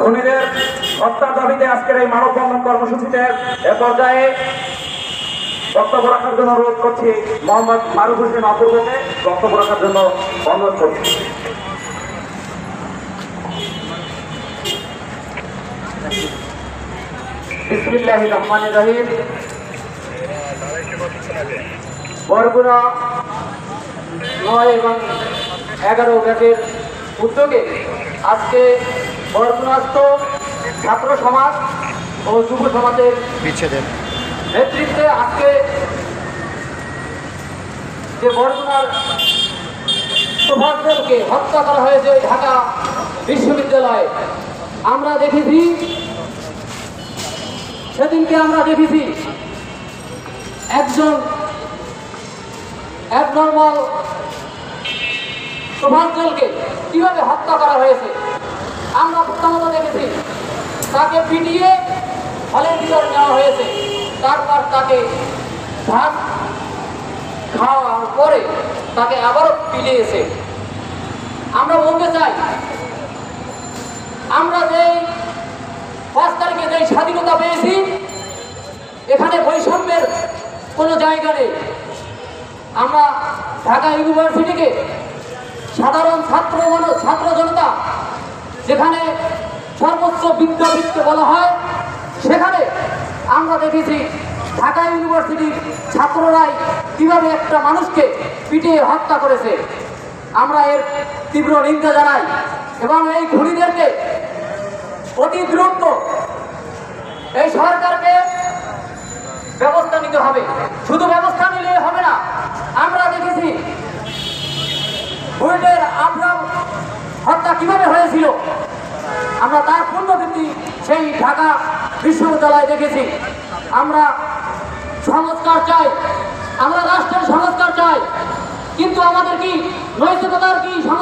খুনিদের হত্যার দাবিতে আজকের এই মানববন্ধন কর্মসূচিতে এ পর্যায়ে বক্তব্য রাখার জন্য অনুরোধ করছি মোহাম্মদ মারুফ হোসেন অপূর্বকে বক্তব্য রাখার জন্য অনুরোধ করছি। বিসমিল্লাহির রহমানির রহিম। বরগুনা 9 এবং 11 ব্যাচের উদ্যোগে আজকে বরগুনাস্থ ছাত্র সমাজ ও যুব সমাজের নেতৃত্বে আজকে যে বরগুনার সুভাষদেরকে হত্যা করা হয়েছে ঢাকা বিশ্ববিদ্যালয়ে আমরা দেখেছি, সেদিনকে আমরা দেখেছি একজন অ্যাবনর্মাল সুভাষদেরকে কিভাবে হত্যা করা হয়েছে। আমরা প্রথমত দেখেছি তাকে পিটিয়ে হলের ভিতরে নেওয়া হয়েছে, তারপর তাকে ভাত খাওয়ার পরে তাকে আবারও পিটিয়েছে। আমরা বলতে চাই, আমরা যে 5 তারিখে যে স্বাধীনতা পেয়েছি, এখানে বৈষম্যের কোনো জায়গা নেই। আমরা ঢাকা ইউনিভার্সিটিকে সাধারণ ছাত্র জনতা যেখানে সর্বোচ্চ বিদ্যাপীঠকে বলা হয়, সেখানে আমরা দেখেছি ঢাকা ইউনিভার্সিটির ছাত্ররাই কিভাবে একটা মানুষকে পিটিয়ে হত্যা করেছে। আমরা এর তীব্র নিন্দা জানাই এবং এই খুনিদেরকে অতি দ্রুত এই সরকারকে ব্যবস্থা নিতে হবে। শুধু ব্যবস্থা নিলে হবে না, আমরা দেখেছি বুয়েটের আবরাম হত্যা কিভাবে হয়েছিল, আমরা তার পুনরাবৃত্তি সেই ঢাকা বিশ্ববিদ্যালয়ে দেখেছি। আমরা সংস্কার চাই, আমরা রাষ্ট্রের সংস্কার চাই, কিন্তু আমাদের কি নৈতিকতার কি সংস্কার